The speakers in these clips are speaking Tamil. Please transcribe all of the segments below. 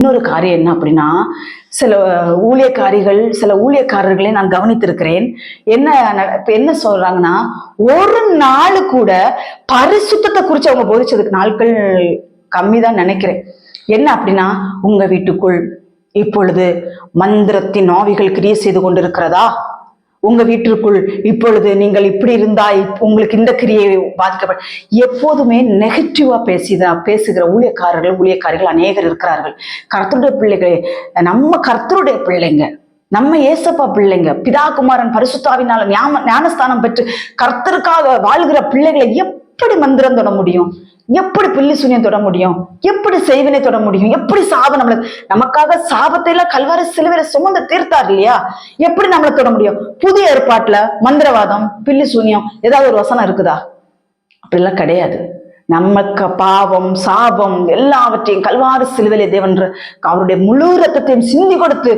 இன்னொரு காரியம் என்ன அப்படின்னா, சில சில ஊழியக்காரர்களை நான் கவனித்திருக்கிறேன். என்ன சொல்றாங்கன்னா, ஒரு நாள் கூட பரிசுத்தத்தை குறிச்சு அவங்க போதிச்சதுக்கு நாட்கள் கம்மிதான் நினைக்கிறேன். என்ன அப்படின்னா, உங்க வீட்டுக்குள் இப்பொழுது மந்திரத்தின் ஆவிகள் கிரியை செய்து கொண்டிருக்கிறதா? உங்க வீட்டிற்குள் இப்பொழுது நீங்கள் இப்படி இருந்தா உங்களுக்கு இந்த கிரியை பாதிக்கப்பட எப்போதுமே நெகட்டிவா பேசுகிற ஊழியக்காரிகள் அநேகர் இருக்கிறார்கள். கர்த்தருடைய பிள்ளைகளே, நம்ம கர்த்தருடைய பிள்ளைங்க, நம்ம ஏசப்பா பிள்ளைங்க, பிதா குமாரன் பரிசுத்தாவினால ஞானஸ்தானம் பெற்று கர்த்தருக்காக வாழ்கிற பிள்ளைகளை எப்படி மந்திரம் தொட முடியும்? எப்படி பில்லி சூனியம் தொட முடியும்? எப்படி செய்வினை தொட முடியும்? எப்படி சாபம் நமக்காக சாபத்தை எல்லாம் கல்வாரி சிலுவையில சுமந்து தீர்த்தார் இல்லையா? எப்படி நம்மளை தொட முடியும்? புதிய ஏற்பாட்டுல மந்திரவாதம், பில்லி சூனியம் ஏதாவது ஒரு வசனம் இருக்குதா? அப்படிலாம் கிடையாது. நமக்கு பாவம் சாபம் எல்லாவற்றையும் கல்வாரி சிலுவையிலே தேவன் அவருடைய முழு ரத்தத்தையும் சிந்தி கொடுத்து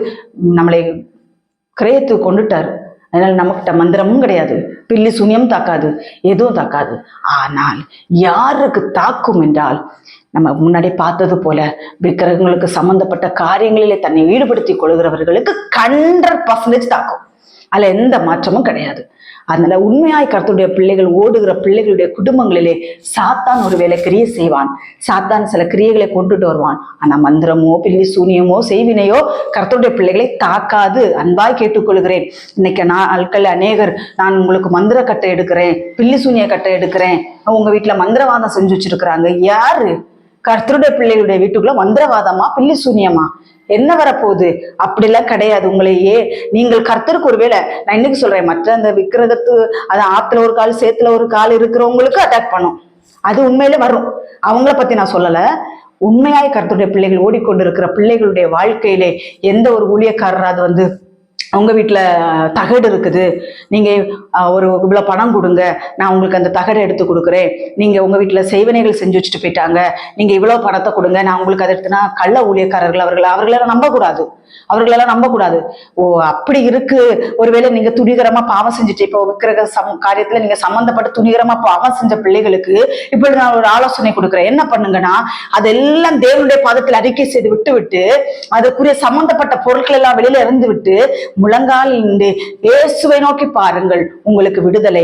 நம்மளை கிரயத்து கொண்டுட்டாரு. அதனால நமக்கிட்ட மந்திரமும் கிடையாது, பில்லி சூனியம் தாக்காது, எதுவும் தாக்காது. ஆனால் யாருக்கு தாக்கும் என்றால், நம்ம முன்னாடி பார்த்தது போல விக்கிரகங்களுக்கு சம்பந்தப்பட்ட காரியங்களிலே தன்னை ஈடுபடுத்திக் கொள்கிறவர்களுக்கு 100% தாக்கும். அதுல எந்த மாற்றமும் கிடையாது. அதனால உண்மையாய் கர்த்தருடைய பிள்ளைகள் ஓடுகிற பிள்ளைகளுடைய குடும்பங்களிலே சாத்தான் ஒரு வேலை கிரியை செய்வான். சாத்தான் சில கிரியைகளை கொண்டுட்டு வருவான். ஆனா மந்திரமோ பில்லி சூனியமோ செய்வினையோ கர்த்தருடைய பிள்ளைகளை தாக்காது. அன்பாய் கேட்டுக்கொள்கிறேன். இன்னைக்கு நாட்கள் அநேகர், நான் உங்களுக்கு மந்திர கட்டை எடுக்கிறேன், பில்லி சூனிய கட்டை எடுக்கிறேன், உங்க வீட்டுல மந்திரவாதம் செஞ்சு வச்சிருக்கிறாங்க. யாரு? கர்த்தருடைய பிள்ளைகளுடைய வீட்டுக்குள்ள மந்திரவாதமா பில்லி சூனியமா? என்ன வரப்போகுது? அப்படிலாம் கிடையாது. உங்களையே நீங்கள் கர்த்தருக்கு ஒருவேளை, நான் இன்னைக்கு சொல்றேன், மற்ற அந்த விக்கிரகத்து அது ஆத்துல ஒரு கால் சேத்துல ஒரு கால் இருக்கிறவங்களுக்கு அட்டாக் பண்ணும். அது உண்மையில வரும். அவங்கள பத்தி நான் சொல்லல. உண்மையாய் கர்த்தருடைய பிள்ளைகள் ஓடிக்கொண்டிருக்கிற பிள்ளைகளுடைய வாழ்க்கையிலே எந்த ஒரு ஊழியக்காரராது உங்க வீட்டுல தகடு இருக்குது, நீங்க ஒரு இவ்வளவு பணம் கொடுங்க, நான் உங்களுக்கு அந்த தகடை எடுத்து கொடுக்குறேன், நீங்க உங்க வீட்டுல செய்வனைகள் செஞ்சு வச்சுட்டு போயிட்டாங்க, நீங்க இவ்வளவு பணத்தை கொடுங்க, நான் உங்களுக்கு அதை எடுத்துனா, கள்ள ஊழியக்காரர்கள் அவர்களெல்லாம் நம்பக்கூடாது. ஓ அப்படி இருக்கு. ஒருவேளை நீங்க துணிகரமா பாவம் செஞ்சுட்டு, இப்போ விக்கிரக காரியத்துல நீங்க சம்பந்தப்பட்ட துணிகரமா பாவம் செஞ்ச பிள்ளைகளுக்கு இப்படி நான் ஒரு ஆலோசனை கொடுக்குறேன். என்ன பண்ணுங்கன்னா, அதெல்லாம் தேவனுடைய பாதத்தில் அறிக்கை செய்து விட்டு அதுக்குரிய சம்பந்தப்பட்ட பொருட்கள் எல்லாம் வெளியில இருந்து விட்டு முழங்கால் இயேசுவை நோக்கி பாருங்கள், உங்களுக்கு விடுதலை.